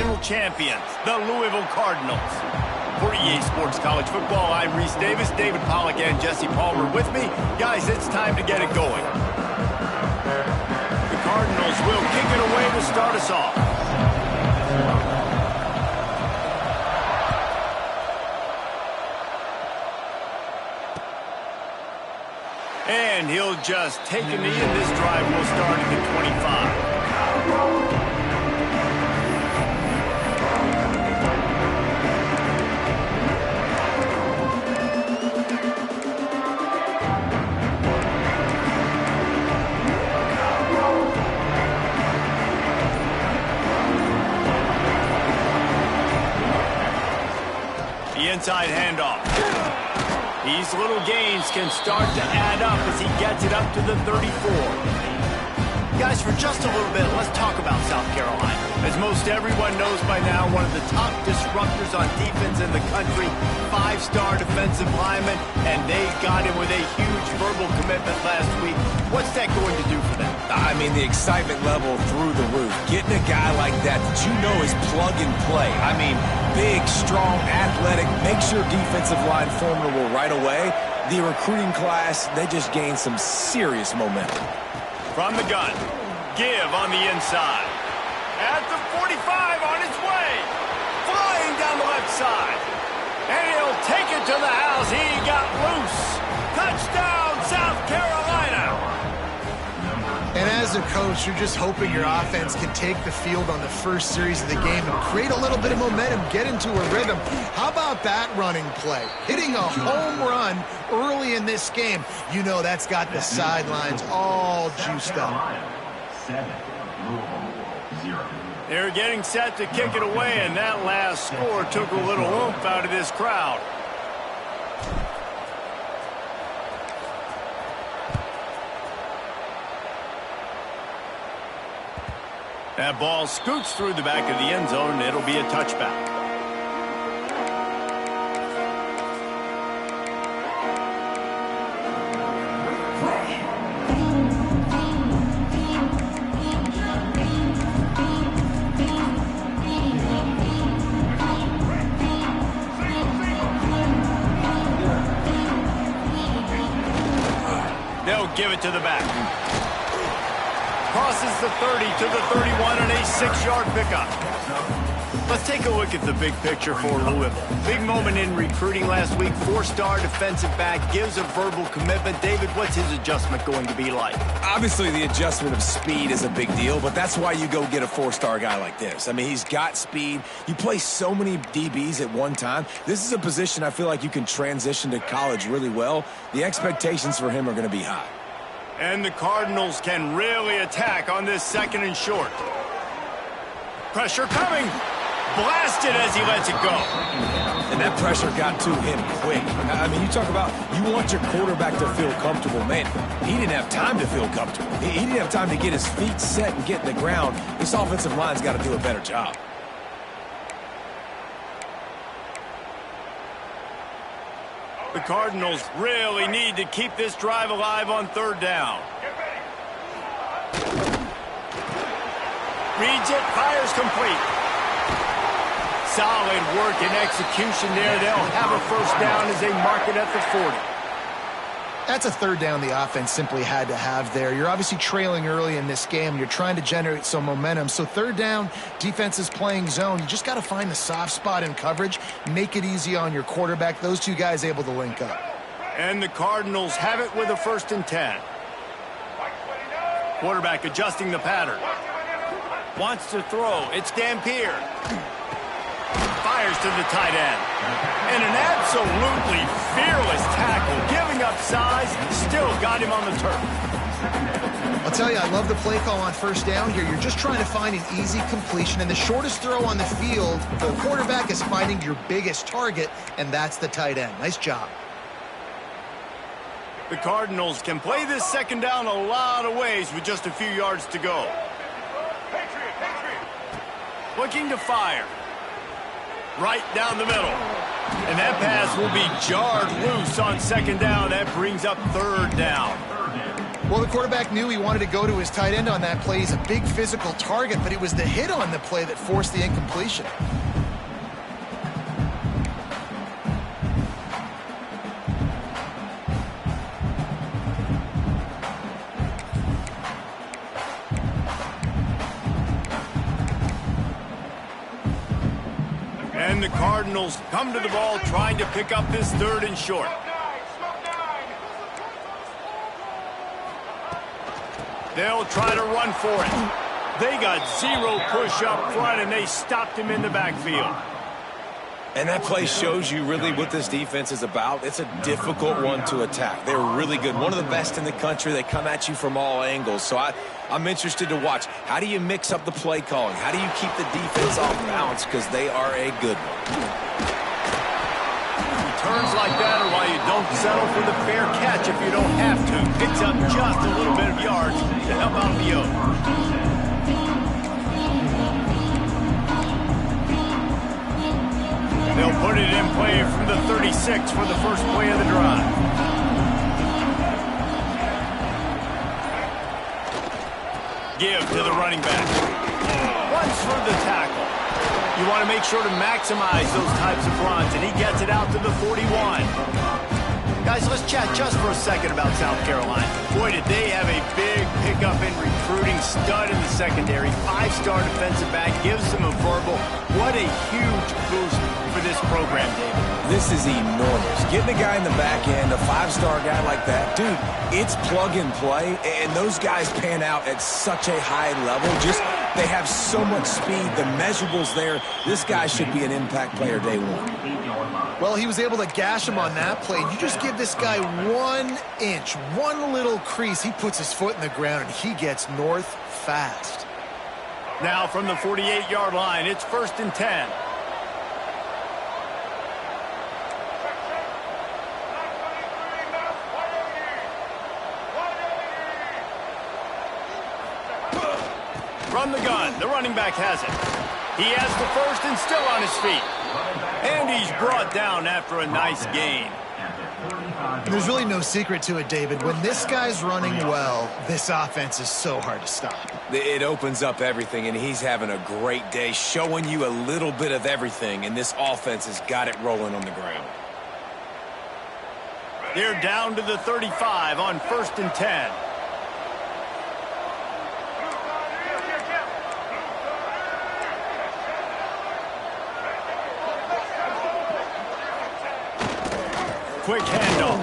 national champions, the Louisville Cardinals. For EA Sports College Football, I'm Reese Davis, David Pollack, and Jesse Palmer with me. Guys, it's time to get it going. The Cardinals will kick it away to start us off. And he'll just take a knee, and this drive will start at the 25. The inside handoff. These little gains can start to add up as he gets it up to the 34. Guys, for just a little bit, let's talk about South Carolina. As most everyone knows by now, one of the top disruptors on defense in the country, 5-star defensive lineman, and they got him with a huge verbal commitment last week. What's that going to do for them? I mean, the excitement level through the roof. Getting a guy like that you know is plug and play. I mean, big, strong, athletic, makes your defensive line formidable right away. The recruiting class, they just gained some serious momentum. From the gun, give on the inside. At the 45, on its way. Flying down the left side. And he'll take it to the house. He got loose. Touchdown, South Carolina. And as a coach, you're just hoping your offense can take the field on the first series of the game and create a little bit of momentum, get into a rhythm. How about that running play? Hitting a home run early in this game. You know that's got the sidelines all juiced up. They're getting set to kick it away, and that last score took a little oomph out of this crowd. That ball scoots through the back of the end zone, and it'll be a touchback. They'll give it to the back. Crosses the 30 to the 31 and a 6-yard pickup. Let's take a look at the big picture for Louisville. Big moment in recruiting last week. 4-star defensive back gives a verbal commitment. David, what's his adjustment going to be like? Obviously, the adjustment of speed is a big deal, but that's why you go get a 4-star guy like this. I mean, he's got speed. You play so many DBs at one time. This is a position I feel like you can transition to college really well. The expectations for him are going to be high. And the Cardinals can really attack on this 2nd and short. Pressure coming. Blasted as he lets it go. And that pressure got to him quick. I mean, you talk about you want your quarterback to feel comfortable. Man, he didn't have time to feel comfortable. He didn't have time to get his feet set and get in the ground. This offensive line's got to do a better job. The Cardinals really need to keep this drive alive on 3rd down. Reads it, fires complete. Solid work and execution there. They'll have a 1st down as they mark it at the 40. That's a 3rd down the offense simply had to have there. You're obviously trailing early in this game. You're trying to generate some momentum. So 3rd down, defense is playing zone. You just got to find the soft spot in coverage, make it easy on your quarterback. Those two guys able to link up. And the Cardinals have it with a 1st and 10. Quarterback adjusting the pattern. Wants to throw. It's Dampier. Fires to the tight end. And an absolutely fearless tackle. Giving up size, still got him on the turf. I'll tell you, I love the play call on 1st down here. You're just trying to find an easy completion, and the shortest throw on the field, the quarterback is finding your biggest target, and that's the tight end. Nice job. The Cardinals can play this 2nd down a lot of ways with just a few yards to go. Looking to fire. Right down the middle. And that pass will be jarred loose on 2nd down. That brings up 3rd down. Well, the quarterback knew he wanted to go to his tight end on that play. He's a big physical target, but it was the hit on the play that forced the incompletion. And the Cardinals come to the ball trying to pick up this 3rd and short. They'll try to run for it. They got 0 push up front, and they stopped him in the backfield. And that play shows you really what this defense is about. It's a difficult one to attack. They're really good. One of the best in the country. They come at you from all angles. So I'm interested to watch. How do you mix up the play calling? How do you keep the defense off balance? Because they are a good one. Turns like that are why you don't settle for the fair catch if you don't have to. Picks up just a little bit of yards to help out the O. They'll put it in play from the 36 for the first play of the drive. Give to the running back. Runs for the tackle. You want to make sure to maximize those types of runs, and he gets it out to the 41. Guys, let's chat just for a second about South Carolina. Boy, did they have a big pickup in recruiting. Stud in the secondary. 5-star defensive back. Gives them a verbal. What a huge boost for this program, David. This is enormous. Getting a guy in the back end, a 5-star guy like that, dude, it's plug and play, and those guys pan out at such a high level. Just, they have so much speed. The measurables there. This guy should be an impact player day one. Well, he was able to gash him on that play. You just give this guy 1 inch, one little crease. He puts his foot in the ground, and he gets north fast. Now from the 48-yard line, it's 1st and 10. From the gun, the running back has it. He has the first and still on his feet. And he's brought down after a nice gain. There's really no secret to it, David. When this guy's running well, this offense is so hard to stop. It opens up everything, and he's having a great day, showing you a little bit of everything, and this offense has got it rolling on the ground. They're down to the 35 on 1st and 10. Quick handoff.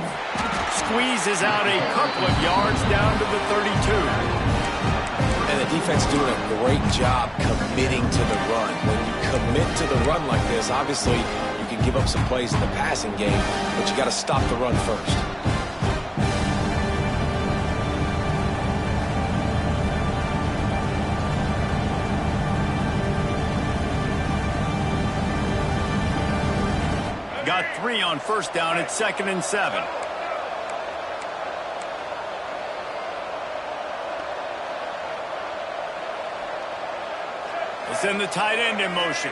Squeezes out a couple of yards down to the 32. And the defense doing a great job committing to the run. When you commit to the run like this, obviously you can give up some plays in the passing game, but you got to stop the run first. Got 3 on 1st down at 2nd and 7. They send the tight end in motion.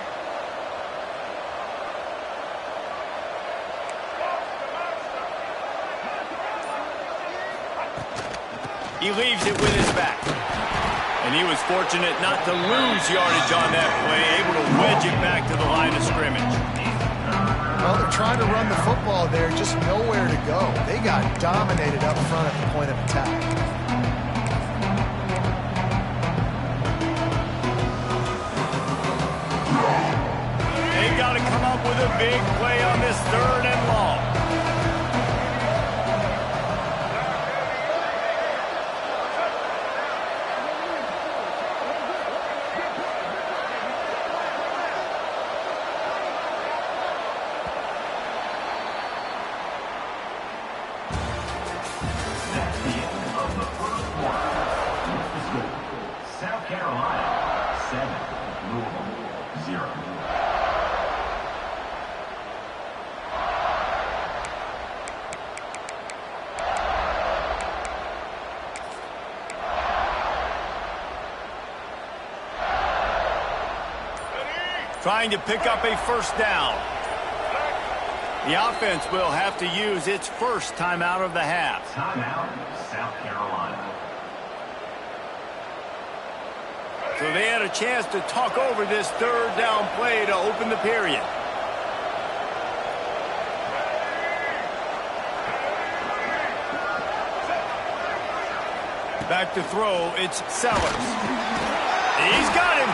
He leaves it with his back. And he was fortunate not to lose yardage on that play, able to wedge it back to the line of scrimmage. Well, they're trying to run the football there, just nowhere to go. They got dominated up front at the point of attack. They've got to come up with a big play on this 3rd and long. South Carolina, 7, Louisville, 0. Trying to pick up a 1st down. The offense will have to use its first timeout of the half. Timeout, South Carolina. So they had a chance to talk over this third down play to open the period. Back to throw, it's Sellers. He's got him.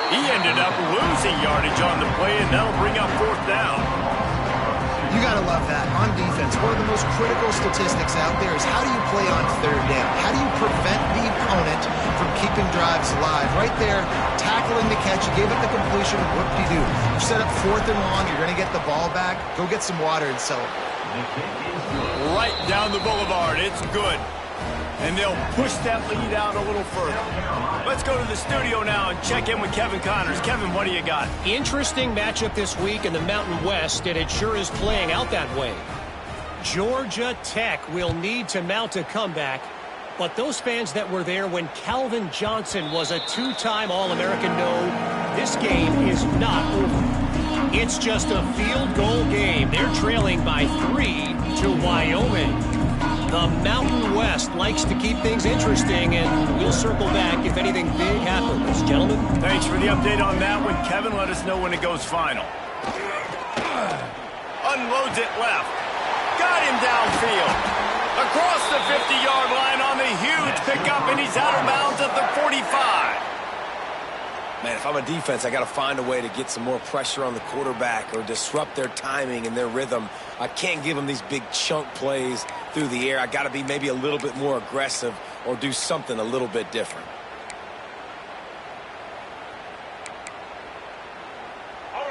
He ended up losing yardage on the play, and that'll bring up fourth down. You got to love that. On defense, one of the most critical statistics out there is how do you play on third down? How do you prevent the opponent from keeping drives alive? Right there, tackling the catch. You gave up the completion. What do? You set up fourth and long. You're going to get the ball back. Go get some water and celebrate. Right down the boulevard. It's good. And they'll push that lead out a little further. Let's go to the studio now and check in with Kevin Connors. Kevin, what do you got? Interesting matchup this week in the Mountain West, and it sure is playing out that way. Georgia Tech will need to mount a comeback, but those fans that were there when Calvin Johnson was a two-time All-American know this game is not over. It's just a field goal game. They're trailing by 3 to Wyoming. The Mountain West likes to keep things interesting, and we'll circle back if anything big happens. Gentlemen? Thanks for the update on that one, Kevin. Let us know when it goes final. Unloads it left. Got him downfield. Across the 50-yard line on the huge pickup, and he's out of bounds at the 45. Man, if I'm a defense, I got to find a way to get some more pressure on the quarterback or disrupt their timing and their rhythm. I can't give them these big chunk plays through the air. I got to be maybe a little bit more aggressive or do something a little bit different.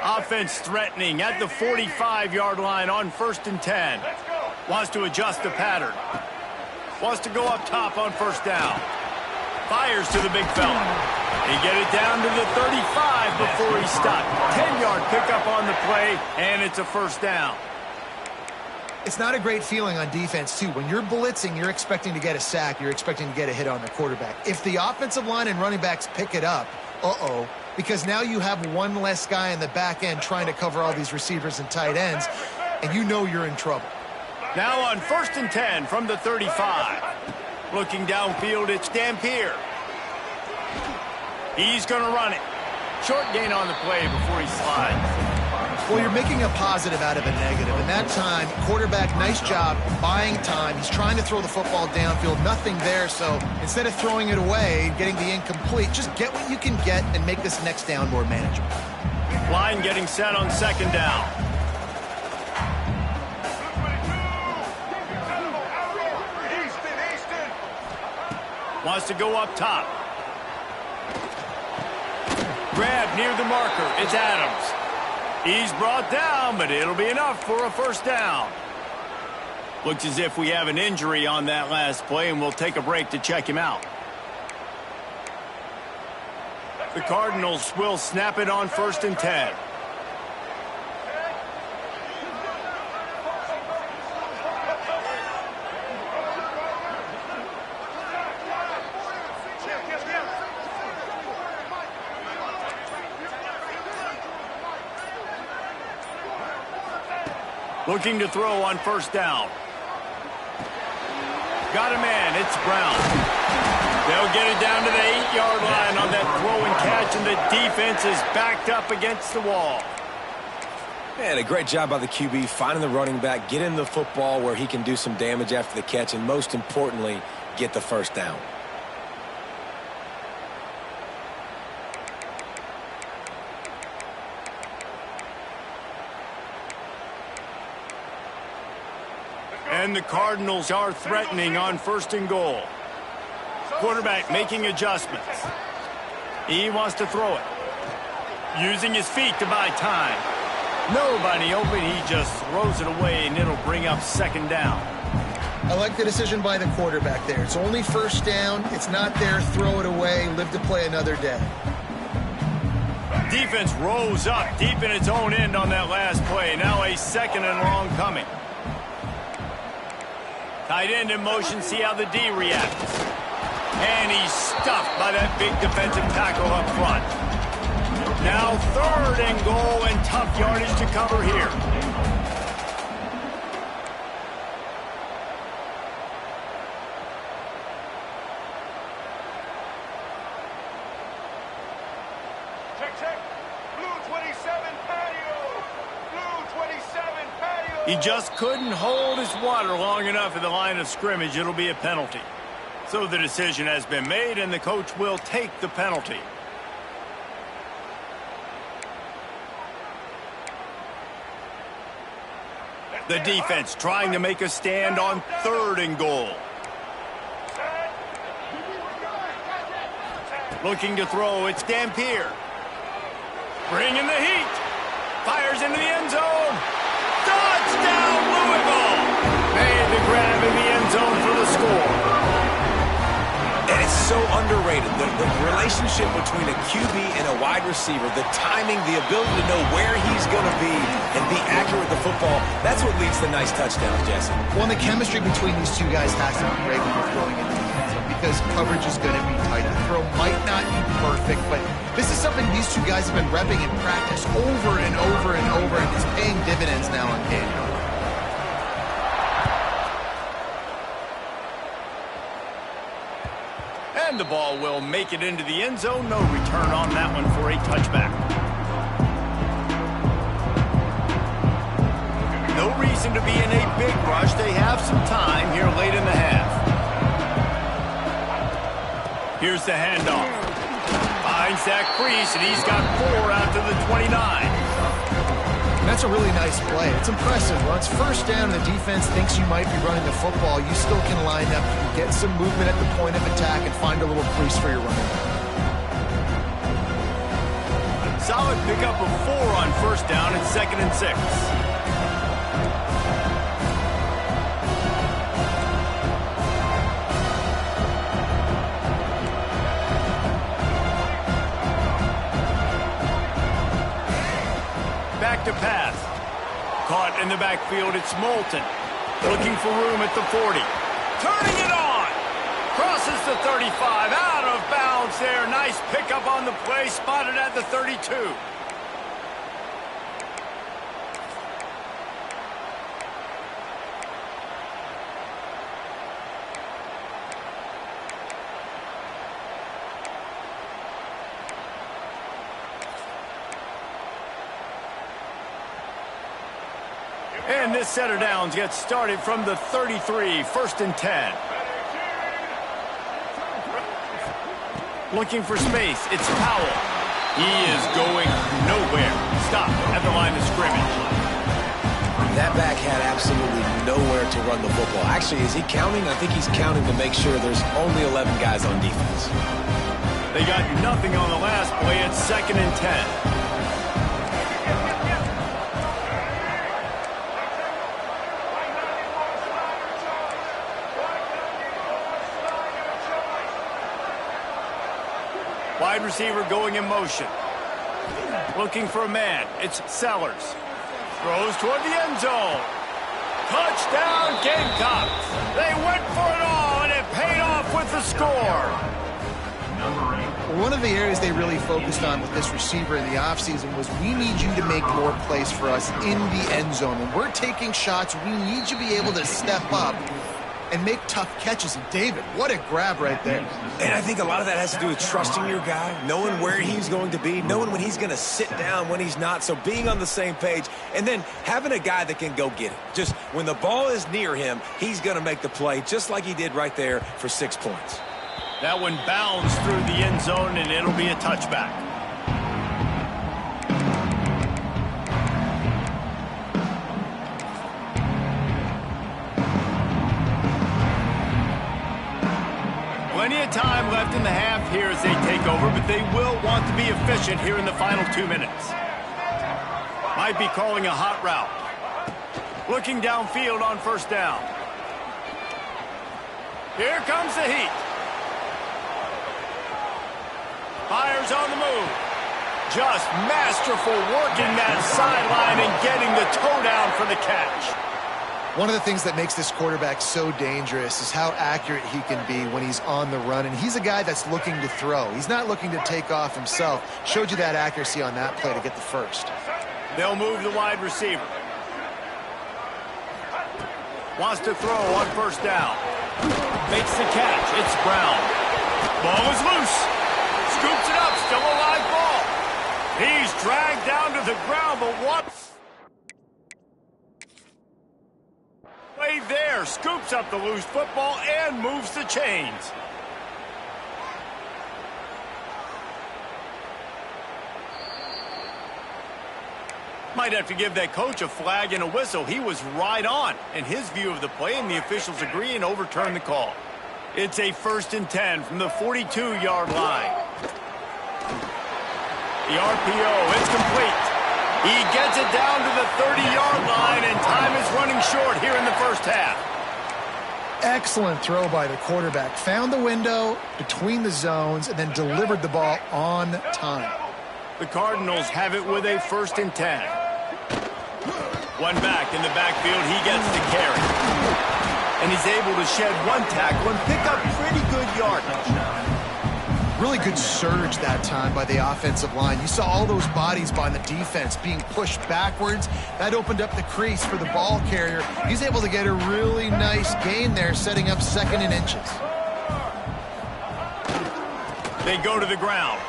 Offense threatening at the 45-yard line on 1st and 10. Wants to adjust the pattern. Wants to go up top on first down. Fires to the big fella. He get it down to the 35 before he's stopped. 10-yard pickup on the play, and it's a first down. It's not a great feeling on defense, too. When you're blitzing, you're expecting to get a sack. You're expecting to get a hit on the quarterback. If the offensive line and running backs pick it up, because now you have one less guy in the back end trying to cover all these receivers and tight ends, and you know you're in trouble. Now on 1st and 10 from the 35. Looking downfield, it's Dampier. He's going to run it. Short gain on the play before he slides. Well, you're making a positive out of a negative. And that time, quarterback, nice job buying time. He's trying to throw the football downfield. Nothing there. So instead of throwing it away, getting the incomplete, just get what you can get and make this next down more manageable. Line getting set on 2nd down. Wants to go up top. Grab near the marker. It's Adams. He's brought down, but it'll be enough for a first down. Looks as if we have an injury on that last play, and we'll take a break to check him out. The Cardinals will snap it on 1st and 10. Looking to throw on 1st down. Got a man. It's Brown. They'll get it down to the 8-yard line on that throw and catch, and the defense is backed up against the wall. Man, a great job by the QB finding the running back, getting the football where he can do some damage after the catch, and most importantly, get the first down. And the Cardinals are threatening on 1st and goal. Quarterback making adjustments. He wants to throw it. Using his feet to buy time. Nobody open. He just throws it away, and it'll bring up 2nd down. I like the decision by the quarterback there. It's only 1st down. It's not there. Throw it away. Live to play another day. Defense rose up deep in its own end on that last play. Now a 2nd and long coming. Tight end in motion, see how the D reacts. And he's stuffed by that big defensive tackle up front. Now 3rd and goal, and tough yardage to cover here. He just couldn't hold his water long enough at the line of scrimmage. It'll be a penalty. So the decision has been made, and the coach will take the penalty. The defense trying to make a stand on 3rd and goal. Looking to throw, it's Dampier. Bringing the heat. Fires into the end zone. Touchdown, Louisville! Made the grab in the end zone for the score. And it's so underrated. The relationship between a QB and a wide receiver, the timing, the ability to know where he's going to be and be accurate with the football, that's what leads to nice touchdowns, Jesse. Well, and the chemistry between these two guys has to be great when you're throwing into the end zone because coverage is going to be tight. The throw might not be perfect, but this is something these two guys have been repping in practice over and over and over, and it's paying dividends now on game. And the ball will make it into the end zone. No return on that one for a touchback. No reason to be in a big rush. They have some time here late in the half. Here's the handoff. Finds that crease, and he's got 4 out to the 29. That's a really nice play. It's impressive. Once first down, the defense thinks you might be running the football. You still can line up, you can get some movement at the point of attack, and find a little crease for your running back. Solid pickup of 4 on first down and 2nd and 6. Back to pass. Caught in the backfield, it's Moulton. Looking for room at the 40. Turning it on. Crosses the 35. Out of bounds there. Nice pickup on the play. Spotted at the 32. And this set of downs gets started from the 33, 1st and 10. Looking for space, it's Powell. He is going nowhere. Stop at the line of scrimmage. That back had absolutely nowhere to run the football. Actually, is he counting? I think he's counting to make sure there's only 11 guys on defense. They got nothing on the last play. It's 2nd and 10. Wide receiver going in motion. Looking for a man. It's Sellers. Throws toward the end zone. Touchdown, Gamecocks. They went for it all, and it paid off with the score. One of the areas they really focused on with this receiver in the offseason was we need you to make more plays for us in the end zone. When we're taking shots, we need you to be able to step up and make tough catches. And David, what a grab right there. And I think a lot of that has to do with trusting your guy, knowing where he's going to be, knowing when he's going to sit down, when he's not, so being on the same page, and then having a guy that can go get it. Just when the ball is near him, he's going to make the play, just like he did right there for 6 points. That one bounds through the end zone, and it'll be a touchback. Plenty of time left in the half here as they take over, but they will want to be efficient here in the final 2 minutes. Might be calling a hot route. Looking downfield on first down. Here comes the heat. Fires on the move. Just masterful working that sideline and getting the toe down for the catch. One of the things that makes this quarterback so dangerous is how accurate he can be when he's on the run. And he's a guy that's looking to throw. He's not looking to take off himself. Showed you that accuracy on that play to get the first. They'll move the wide receiver. Wants to throw on first down. Makes the catch. It's Brown. Ball is loose. Scoops it up. Still a live ball. He's dragged down to the ground, but what? save there. Scoops up the loose football and moves the chains. Might have to give that coach a flag and a whistle. He was right on in his view of the play, and the officials agree and overturn the call. It's a 1st and 10 from the 42-yard line. The RPO, it's complete. He gets it down to the 30-yard line, and time is running short here in the first half. Excellent throw by the quarterback. Found the window between the zones and then delivered the ball on time. The Cardinals have it with a 1st and 10. One back in the backfield, he gets the carry. And he's able to shed one tackle and pick up pretty good yardage. Really good surge that time by the offensive line. You saw all those bodies by the defense being pushed backwards. That opened up the crease for the ball carrier. He's able to get a really nice gain there, setting up 2nd and inches. They go to the ground.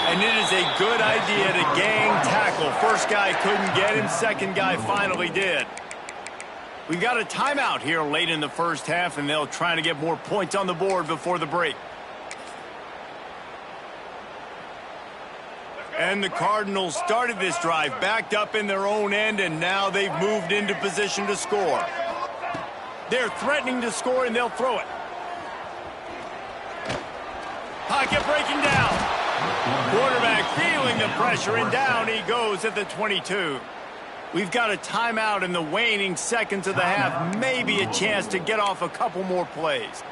And it is a good idea to gang tackle. First guy couldn't get him. Second guy finally did. We've got a timeout here late in the first half, and they'll try to get more points on the board before the break. And the Cardinals started this drive backed up in their own end, and now they've moved into position to score. They're threatening to score, and they'll throw it. Pocket breaking down. Quarterback feeling the pressure, and down he goes at the 22. We've got a timeout in the waning seconds of the half. Maybe a chance to get off a couple more plays.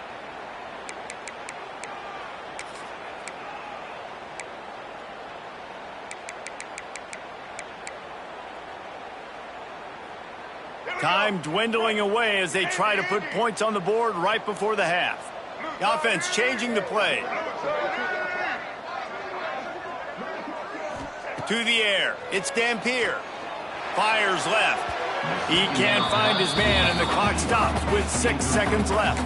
Time dwindling away as they try to put points on the board right before the half. The offense changing the play. To the air. It's Dampier. Fires left. He can't find his man, and the clock stops with 6 seconds left.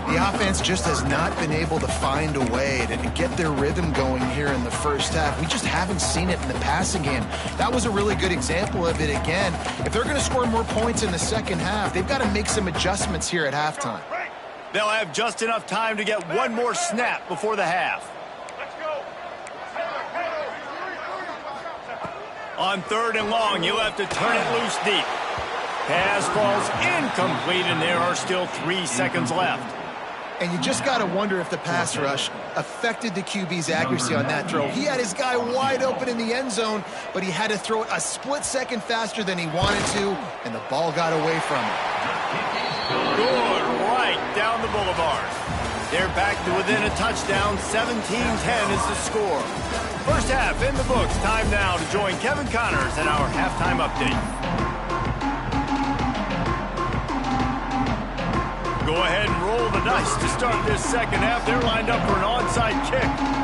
The offense just has not been able to find a way to get their rhythm going here in the first half. We just haven't seen it in the passing game. That was a really good example of it again. If they're going to score more points in the second half, they've got to make some adjustments here at halftime. They'll have just enough time to get one more snap before the half. On 3rd and long, you'll have to turn it loose deep. Pass falls incomplete, and there are still 3 seconds left. And you just got to wonder if the pass rush affected the QB's accuracy on that throw. He had his guy wide open in the end zone, but he had to throw it a split second faster than he wanted to, and the ball got away from him. Good, right down the boulevard. They're back to within a touchdown. 17-10 is the score. First half in the books. Time now to join Kevin Connors in our halftime update. Go ahead and roll the dice to start this second half. They're lined up for an onside kick.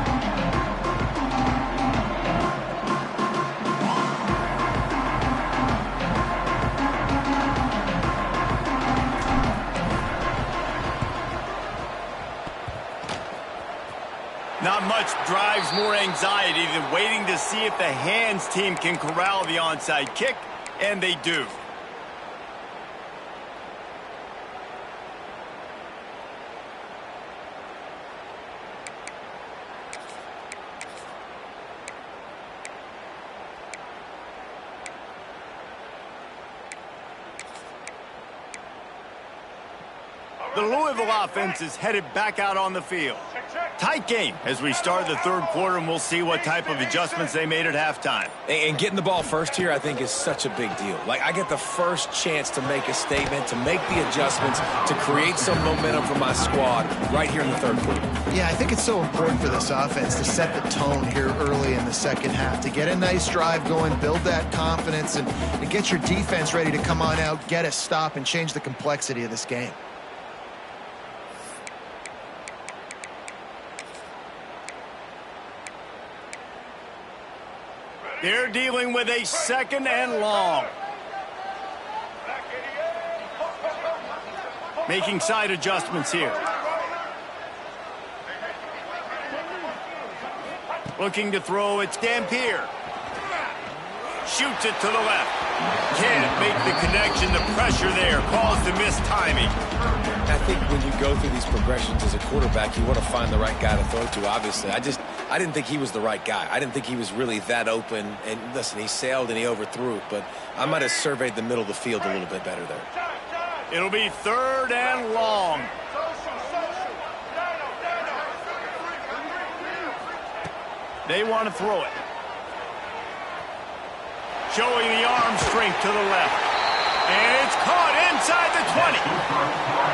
Not much drives more anxiety than waiting to see if the hands team can corral the onside kick, and they do. The Louisville offense is headed back out on the field. Tight game as we start the third quarter, and we'll see what type of adjustments they made at halftime. And getting the ball first here, I think, is such a big deal. Like, I get the first chance to make a statement, to make the adjustments, to create some momentum for my squad right here in the third quarter. Yeah, I think it's so important for this offense to set the tone here early in the second half, to get a nice drive going, build that confidence, and get your defense ready to come on out, get a stop, and change the complexity of this game. They're dealing with a 2nd and long. Making side adjustments here. Looking to throw, it's Dampier. shoots it to the left. Can't make the connection. The pressure there caused the mistiming. I think when you go through these progressions as a quarterback, you want to find the right guy to throw to, obviously. I didn't think he was the right guy. I didn't think he was really that open. And listen, he sailed and he overthrew it, but I might have surveyed the middle of the field a little bit better there. It'll be 3rd and long. They want to throw it. Showing the arm strength to the left. And it's caught inside the 20.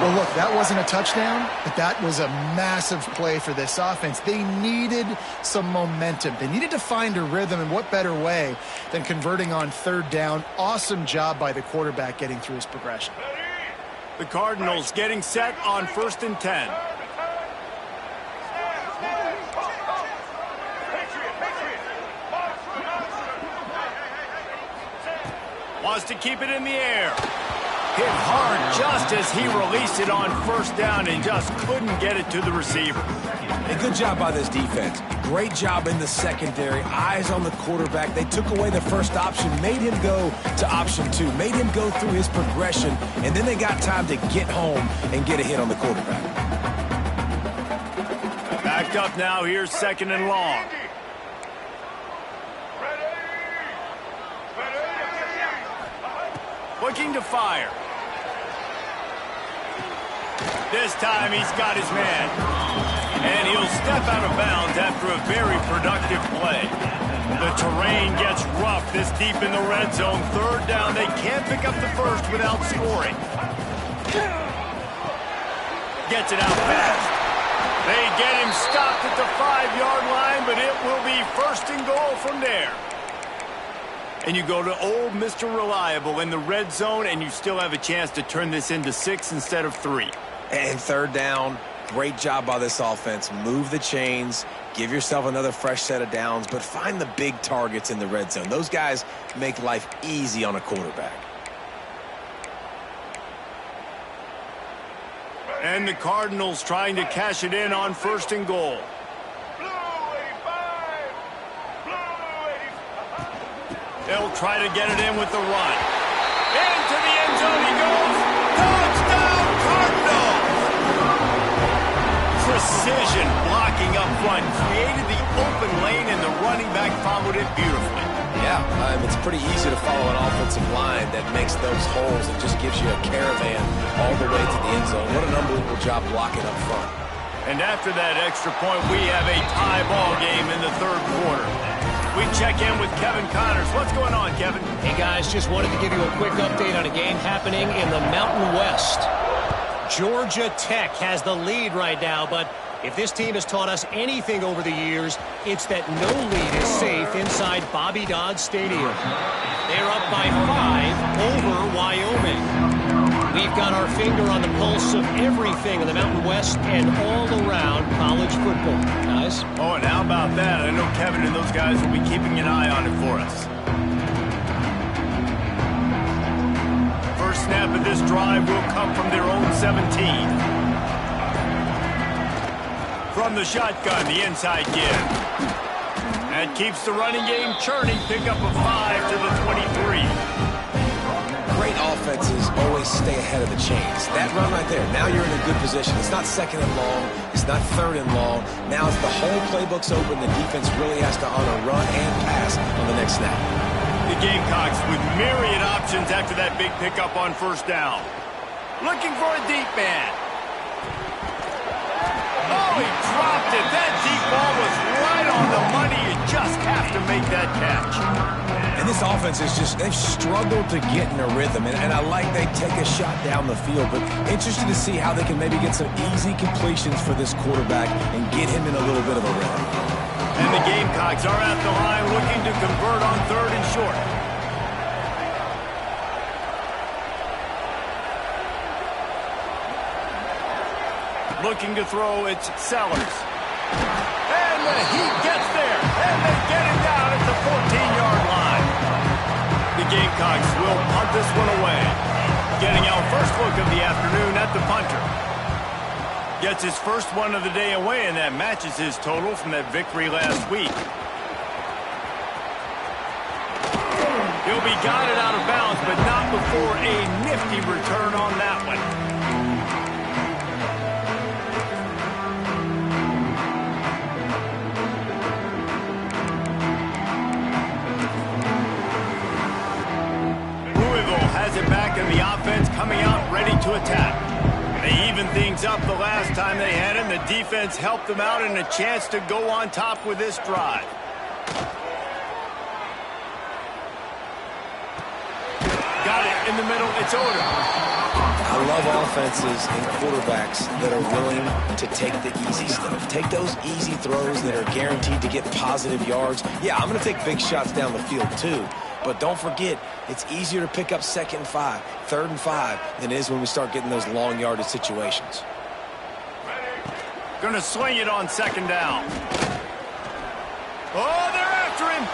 Well, look, that wasn't a touchdown, but that was a massive play for this offense. They needed some momentum. They needed to find a rhythm, and what better way than converting on 3rd down. Awesome job by the quarterback getting through his progression. The Cardinals getting set on 1st and 10. Wants to keep it in the air. Hit hard just as he released it on 1st down and just couldn't get it to the receiver. A good job by this defense. Great job in the secondary. Eyes on the quarterback. They took away the first option, made him go to option 2, made him go through his progression, and then they got time to get home and get a hit on the quarterback. Backed up now. Here's 2nd and long. Looking to fire. This time he's got his man. And he'll step out of bounds after a very productive play. The terrain gets rough this deep in the red zone. 3rd down. They can't pick up the first without scoring. Gets it out fast. They get him stopped at the 5-yard line, but it will be 1st and goal from there. And you go to old Mr. Reliable in the red zone, and you still have a chance to turn this into 6 instead of 3. And 3rd down, great job by this offense. Move the chains, give yourself another fresh set of downs, but find the big targets in the red zone. Those guys make life easy on a quarterback. And the Cardinals trying to cash it in on 1st and goal. They'll try to get it in with the run. Into the end zone he goes. Touchdown, Cardinals! Precision blocking up front. Created the open lane, and the running back followed it beautifully. Yeah, it's pretty easy to follow an offensive line that makes those holes and just gives you a caravan all the way to the end zone. What an unbelievable job blocking up front. And after that extra point, we have a tie ball game in the 3rd quarter. We check in with Kevin Connors. What's going on, Kevin? Hey, guys, just wanted to give you a quick update on a game happening in the Mountain West. Georgia Tech has the lead right now, but if this team has taught us anything over the years, it's that no lead is safe inside Bobby Dodd Stadium. They're up by 5 over Wyoming. We've got our finger on the pulse of everything in the Mountain West and all around college football. Guys? Oh, and how about that? I know Kevin and those guys will be keeping an eye on it for us. First snap of this drive will come from their own 17. From the shotgun, the inside give. That keeps the running game churning. Pick up a 5 to the 23. Great offenses always stay ahead of the chains. That run right there, now you're in a good position. It's not 2nd and long. It's not 3rd and long. Now it's the whole playbook's open. The defense really has to honor run and pass on the next snap. The Gamecocks with myriad options after that big pickup on 1st down. Looking for a deep man. Oh, he dropped it. That deep ball was right on the money. You just have to make that catch. And this offense is just, they've struggled to get in a rhythm. And I like they take a shot down the field, but interested to see how they can maybe get some easy completions for this quarterback and get him in a little bit of a rhythm. And the Gamecocks are at the line looking to convert on 3rd and short. Looking to throw, it's Sellers. And he gets there, and they get him down at the 14-yard line. The Gamecocks will punt this one away. Getting our first look of the afternoon at the punter. Gets his first one of the day away, and that matches his total from that victory last week. He'll be guided out of bounds, but not before a nifty return on that one. Louisville has it back in the offense, coming out ready to attack. They evened things up the last time they had him. The defense helped them out and a chance to go on top with this drive. Got it in the middle. It's over. I love offenses and quarterbacks that are willing to take the easy stuff. Take those easy throws that are guaranteed to get positive yards. Yeah, I'm going to take big shots down the field too. But don't forget, it's easier to pick up 2nd and 5, 3rd and 5 than it is when we start getting those long yardage situations. Going to swing it on 2nd down. Oh, they're after him.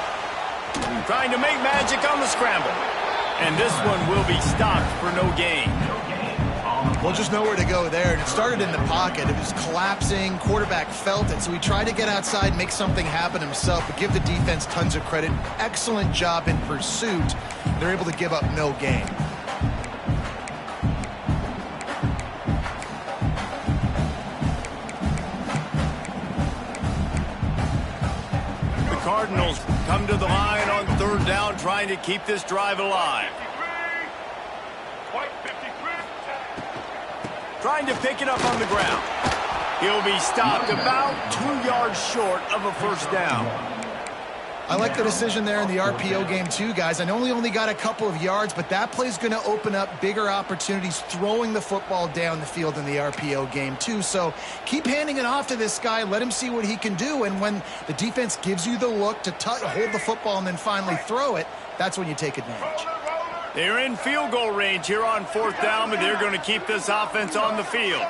Trying to make magic on the scramble. And this one will be stopped for no gain. Well, just nowhere to go there. And it started in the pocket. It was collapsing. Quarterback felt it. So he tried to get outside, make something happen himself, but give the defense tons of credit. Excellent job in pursuit. They're able to give up no gain. The Cardinals come to the line on 3rd down, trying to keep this drive alive. Trying to pick it up on the ground. He'll be stopped about 2 yards short of a 1st down. I like the decision there in the RPO game too, guys. I know he only got a couple of yards, but that play's going to open up bigger opportunities throwing the football down the field in the RPO game too. So keep handing it off to this guy. Let him see what he can do. And when the defense gives you the look to hold the football and then finally throw it, that's when you take advantage. They're in field goal range here on 4th down, but they're going to keep this offense on the field.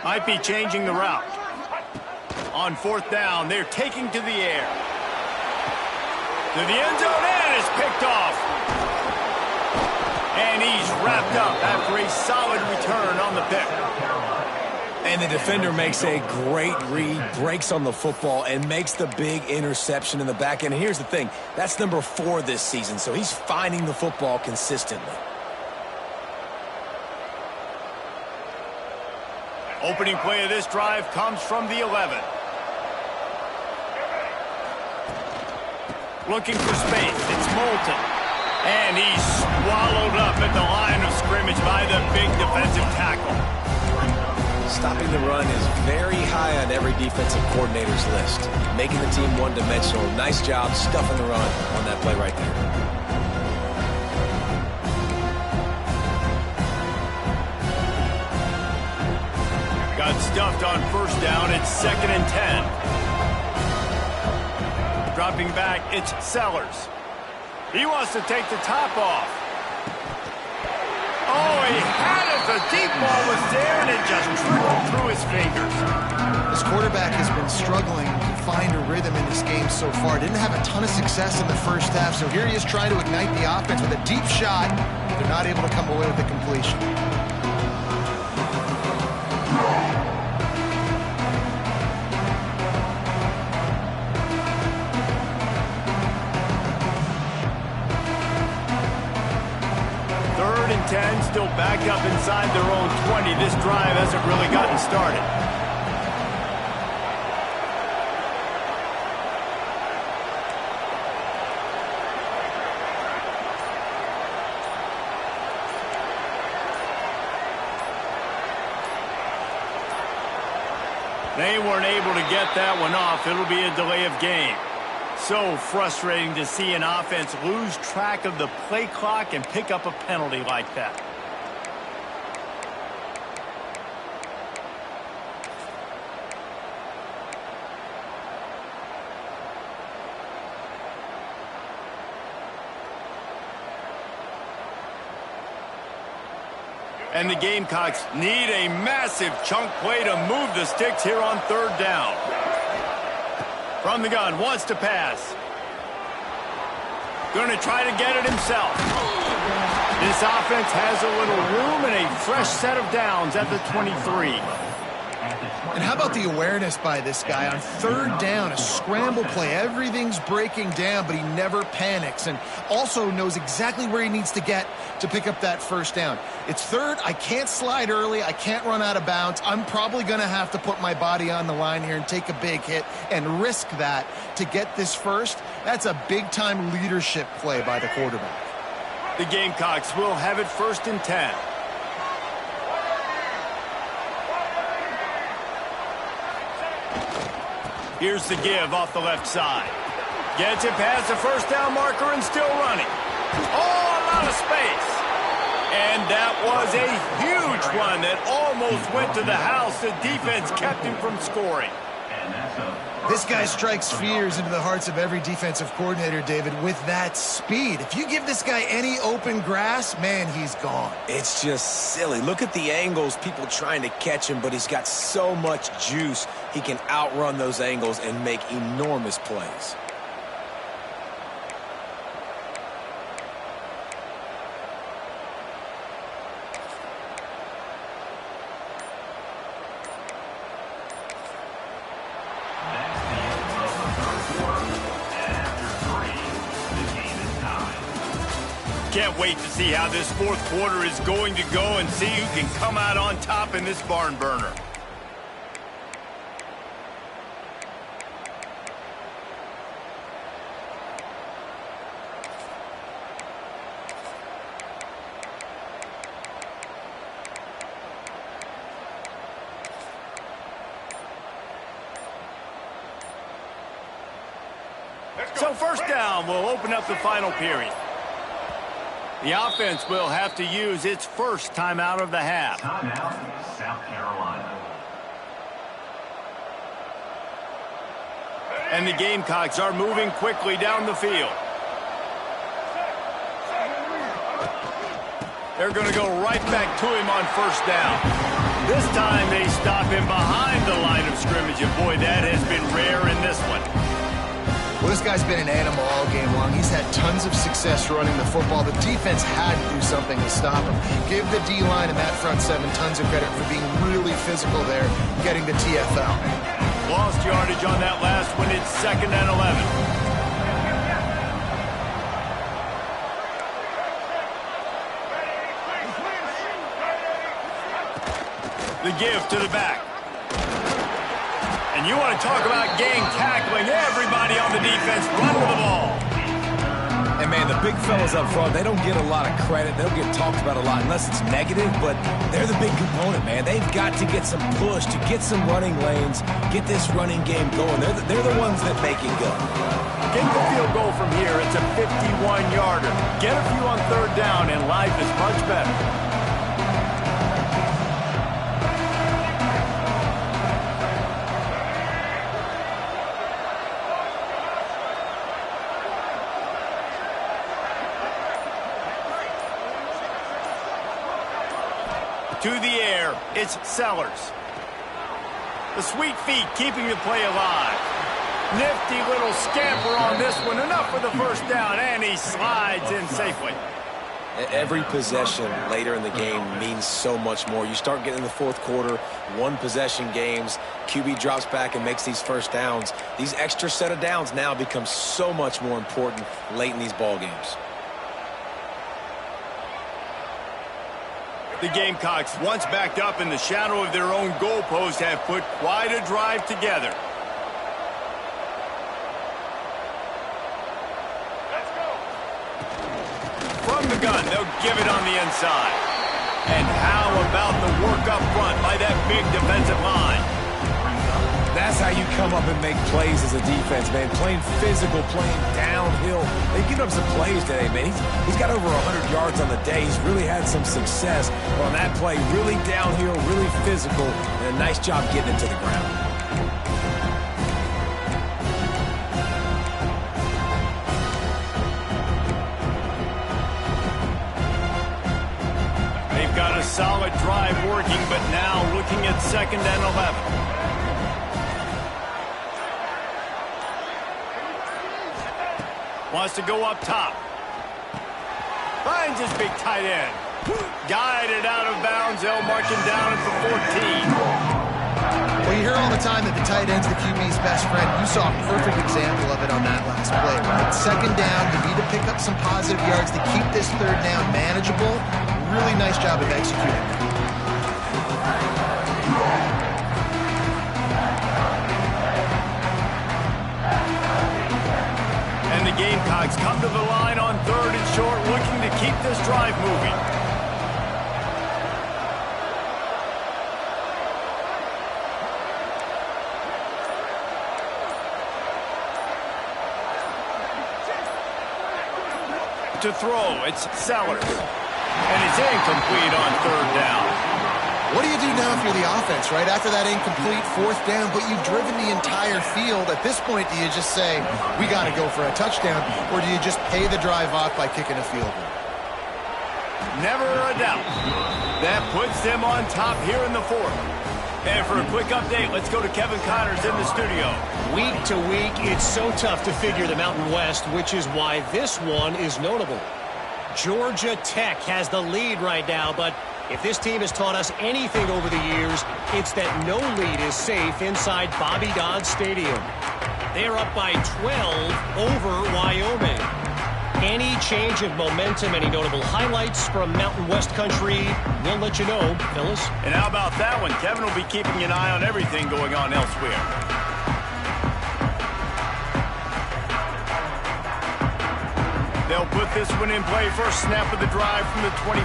Might be changing the route. On 4th down, they're taking to the air. To the end zone, and it's picked off. And he's wrapped up after a solid return on the pick. And the defender makes a great read, breaks on the football, and makes the big interception in the back end. And here's the thing, that's number 4 this season, so he's finding the football consistently. Opening play of this drive comes from the 11. Looking for space. It's Moulton. And he's swallowed up at the line of scrimmage by the big defensive tackle. Stopping the run is very high on every defensive coordinator's list. Making the team one-dimensional. Nice job stuffing the run on that play right there. Got stuffed on 1st down. It's 2nd and 10. Dropping back, it's Sellers. He wants to take the top off. Oh, he had it. The deep ball was there, and it just trickled through his fingers. This quarterback has been struggling to find a rhythm in this game so far. Didn't have a ton of success in the 1st half, so here he is trying to ignite the offense with a deep shot. They're not able to come away with the completion. Still backed up inside their own 20. This drive hasn't really gotten started. They weren't able to get that one off. It'll be a delay of game. So frustrating to see an offense lose track of the play clock and pick up a penalty like that. And the Gamecocks need a massive chunk play to move the sticks here on 3rd down. From the gun, wants to pass. Going to try to get it himself. This offense has a little room and a fresh set of downs at the 23. And how about the awareness by this guy on third down, a scramble play. Everything's breaking down, but he never panics and also knows exactly where he needs to get to pick up that first down. It's third. I can't slide early. I can't run out of bounds. I'm probably going to have to put my body on the line here and take a big hit and risk that to get this first. That's a big-time leadership play by the quarterback. The Gamecocks will have it 1st and 10. Here's the give off the left side. Gets it past the first down marker and still running. Oh, a lot of space. And that was a huge one that almost went to the house. The defense kept him from scoring. This guy strikes fears into the hearts of every defensive coordinator, David, with that speed. If you give this guy any open grass, man, he's gone. It's just silly. Look at the angles, people trying to catch him, but he's got so much juice. He can outrun those angles and make enormous plays. Can't wait to see how this 4th quarter is going to go and see who can come out on top in this barn burner. So 1st down will open up the final period. The offense will have to use its first timeout of the half. Timeout, South Carolina. And the Gamecocks are moving quickly down the field. They're going to go right back to him on 1st down. This time they stop him behind the line of scrimmage, and boy, that has been rare in this one. Well, this guy's been an animal all game long. He's had tons of success running the football. The defense had to do something to stop him. Give the D-line and that front 7 tons of credit for being really physical there, getting the TFL. Lost yardage on that last one. It's 2nd and 11. The give to the back. And you want to talk about gang tackling. Everybody on the defense run with the ball. And, man, the big fellas up front, they don't get a lot of credit. They'll get talked about a lot unless it's negative, but they're the big component, man. They've got to get some push, to get some running lanes, get this running game going. They're the ones that make it go. Get the field goal from here. It's a 51-yarder. Get a few on 3rd down, and life is much better. To the air, it's Sellers. The sweet feet keeping the play alive. Nifty little scamper on this one. Enough for the 1st down, and he slides in safely. Every possession later in the game means so much more. You start getting in the 4th quarter, 1-possession games, QB drops back and makes these 1st downs. These extra set of downs now become so much more important late in these ball games. The Gamecocks, once backed up in the shadow of their own goalpost, have put quite a drive together. From the gun, they'll give it on the inside. And how about the work up front by that big defensive line? That's how you come up and make plays as a defense, man. Playing physical, playing downhill. They've given up some plays today, man. He's got over 100 yards on the day. He's really had some success on that play. Really downhill, really physical, and a nice job getting it to the ground. They've got a solid drive working, but now looking at 2nd and 11. Wants to go up top. Finds his big tight end. Guided out of bounds. They'll march him down at the 14. Well, you hear all the time that the tight end's the QB's best friend. You saw a perfect example of it on that last play, right? Second down, you need to pick up some positive yards to keep this third down manageable. Really nice job of executing. And the Gamecocks come to the line on 3rd and short, looking to keep this drive moving. To throw, it's Sellers. And it's incomplete on 3rd down. What do you do now if you're the offense, right? After that incomplete 4th down, but you've driven the entire field. At this point, do you just say, we got to go for a touchdown, or do you just pay the drive off by kicking a field goal? Never a doubt. That puts them on top here in the 4th. And for a quick update, let's go to Kevin Connors in the studio. Week to week, it's so tough to figure the Mountain West, which is why this one is notable. Georgia Tech has the lead right now, but if this team has taught us anything over the years, it's that no lead is safe inside Bobby Dodd Stadium. They're up by 12 over Wyoming. Any change of momentum, any notable highlights from Mountain West country, we'll let you know, fellas. And how about that one? Kevin will be keeping an eye on everything going on elsewhere. They'll put this one in play. First snap of the drive from the 25.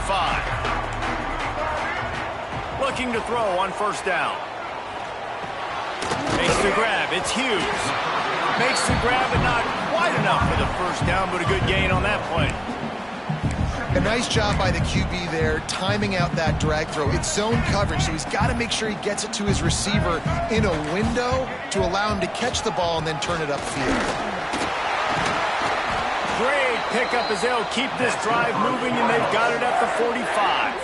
Looking to throw on 1st down. Makes the grab. It's Hughes. Makes the grab, but not quite enough for the 1st down, but a good gain on that play. A nice job by the QB there, timing out that drag throw. It's zone coverage, so he's got to make sure he gets it to his receiver in a window to allow him to catch the ball and then turn it upfield. Great pickup as they'll keep this drive moving, and they've got it at the 45.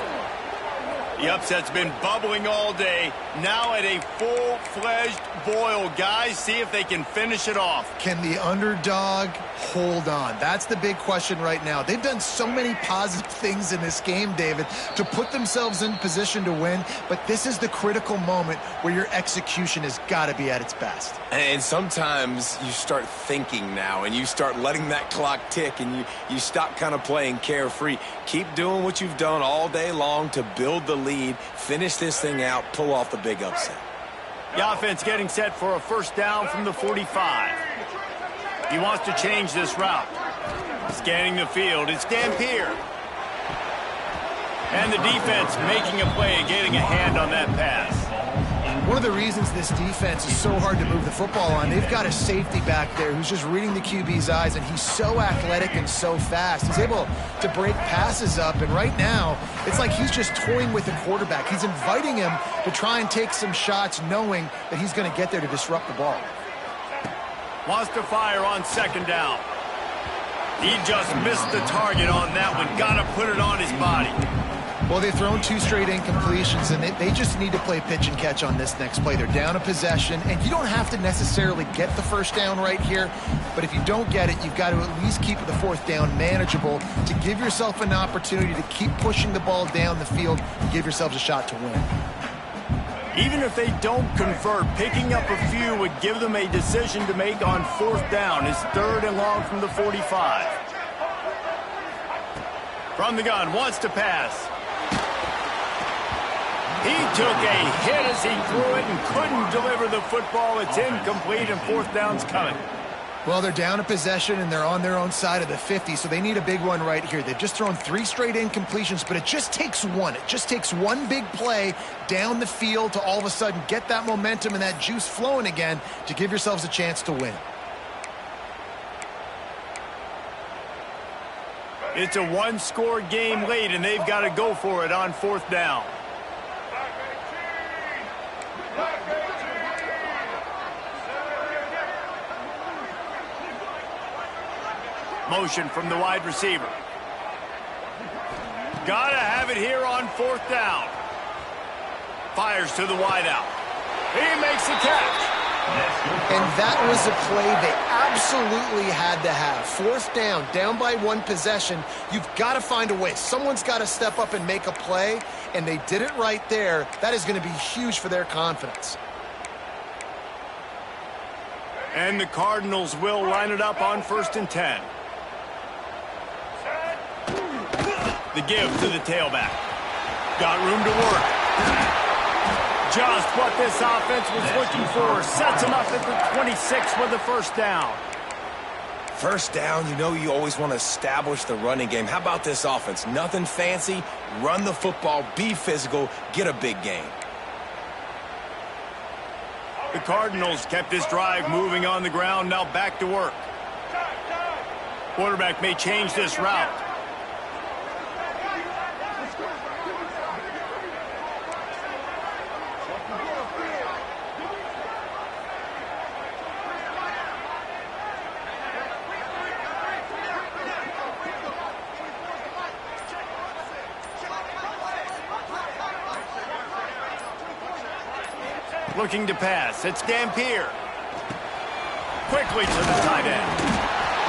The upset's been bubbling all day. Now at a full-fledged boil. Guys, see if they can finish it off. Can the underdog hold on? That's the big question right now. They've done so many positive things in this game, David, to put themselves in position to win, but this is the critical moment where your execution has got to be at its best. And sometimes you start thinking now, and you start letting that clock tick, and you stop kind of playing carefree. Keep doing what you've done all day long to build the lead, finish this thing out, pull off the big upset. The offense getting set for a 1st down from the 45. He wants to change this route. Scanning the field, it's Dampier. And the defense making a play, getting a hand on that pass. One of the reasons this defense is so hard to move the football on, they've got a safety back there who's just reading the QB's eyes, and he's so athletic and so fast. He's able to break passes up, and right now, it's like he's just toying with the quarterback. He's inviting him to try and take some shots, knowing that he's going to get there to disrupt the ball. Wants to fire on 2nd down. He just missed the target on that one. Got to put it on his body. Well, they've thrown 2 straight incompletions, and they just need to play pitch and catch on this next play. They're down a possession, and you don't have to necessarily get the 1st down right here, but if you don't get it, you've got to at least keep the 4th down manageable to give yourself an opportunity to keep pushing the ball down the field and give yourselves a shot to win. Even if they don't convert, picking up a few would give them a decision to make on 4th down. It's 3rd and long from the 45. From the gun, wants to pass. He took a hit as he threw it and couldn't deliver the football. It's incomplete, and 4th down's coming. Well, they're down a possession, and they're on their own side of the 50, so they need a big one right here. They've just thrown 3 straight incompletions, but it just takes one. It just takes one big play down the field to all of a sudden get that momentum and that juice flowing again to give yourselves a chance to win. It's a 1-score game late, and they've got to go for it on 4th down. Motion from the wide receiver. Gotta have it here on 4th down. Fires to the wideout. He makes the catch. And that was a play they absolutely had to have. 4th down, down by 1 possession. You've got to find a way. Someone's got to step up and make a play, and they did it right there. That is going to be huge for their confidence. And the Cardinals will line it up on 1st and 10. The give to the tailback. Got room to work. Just what this offense was looking for. Sets him up at the 26 with the first down. First down, you know you always want to establish the running game. How about this offense? Nothing fancy. Run the football, be physical, get a big gain. The Cardinals kept this drive moving on the ground, now back to work. Quarterback may change this route. Looking to pass. It's Dampier. Quickly to the tight end.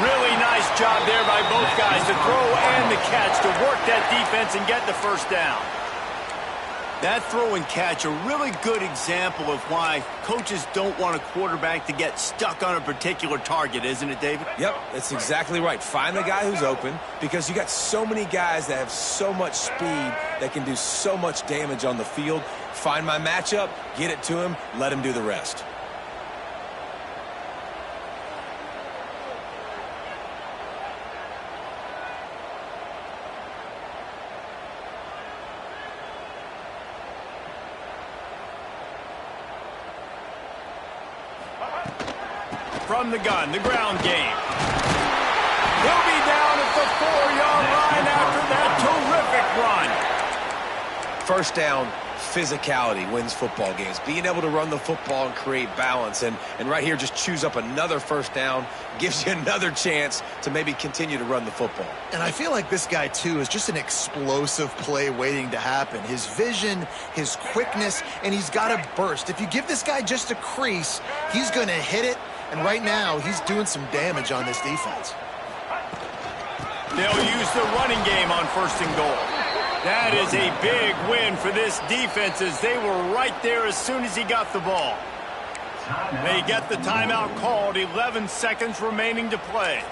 Really nice job there by both guys to throw and the catch to work that defense and get the first down. That throw and catch, a really good example of why coaches don't want a quarterback to get stuck on a particular target, isn't it, David? Yep, that's exactly right. Find the guy who's open because you got so many guys that have so much speed that can do so much damage on the field. Find my matchup, get it to him, let him do the rest. From the gun, the ground game. He'll be down at the 4-yard line after that terrific run. First down, physicality wins football games. Being able to run the football and create balance. And right here, just choose up another first down, gives you another chance to maybe continue to run the football. And I feel like this guy, too, is just an explosive play waiting to happen. His vision, his quickness, and he's got a burst. If you give this guy just a crease, he's going to hit it. And right now, he's doing some damage on this defense. They'll use the running game on 1st and goal. That is a big win for this defense as they were right there as soon as he got the ball. They get the timeout called, 11 seconds remaining to play.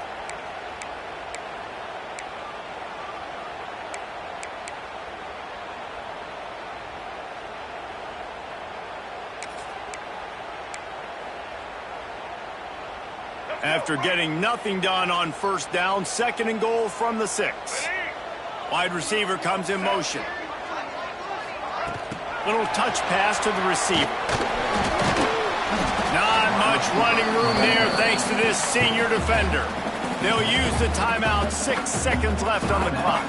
After getting nothing done on 1st down, 2nd and goal from the 6. Wide receiver comes in motion. Little touch pass to the receiver. Not much running room there thanks to this senior defender. They'll use the timeout, 6 seconds left on the clock.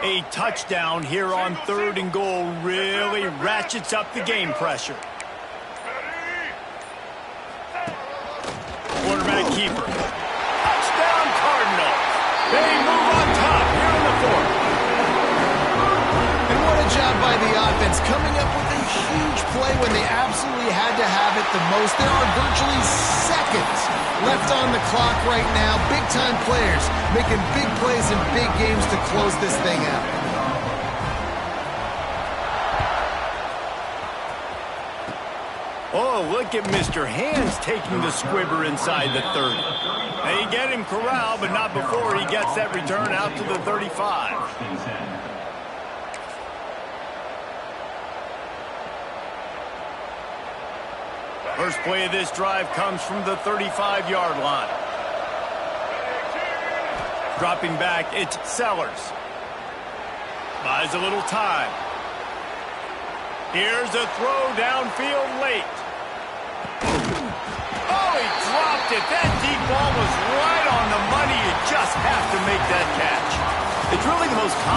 A touchdown here on 3rd and goal really ratchets up the game pressure. Quarterback keeper. Touchdown Cardinals. They move on top here in the 4th. And what a job by the offense, coming up with a huge play when they absolutely had to have it the most. There are virtually seconds left on the clock right now. Big-time players making big plays in big games to close this thing out. Oh, look at Mr. Hands taking the squibber inside the 30. They get him corralled, but not before he gets that return out to the 35. First play of this drive comes from the 35-yard line. Dropping back, it's Sellers. Buys a little time. Here's a throw downfield late. Oh, he dropped it. That deep ball was right on the money. You just have to make that catch. It's really the most common.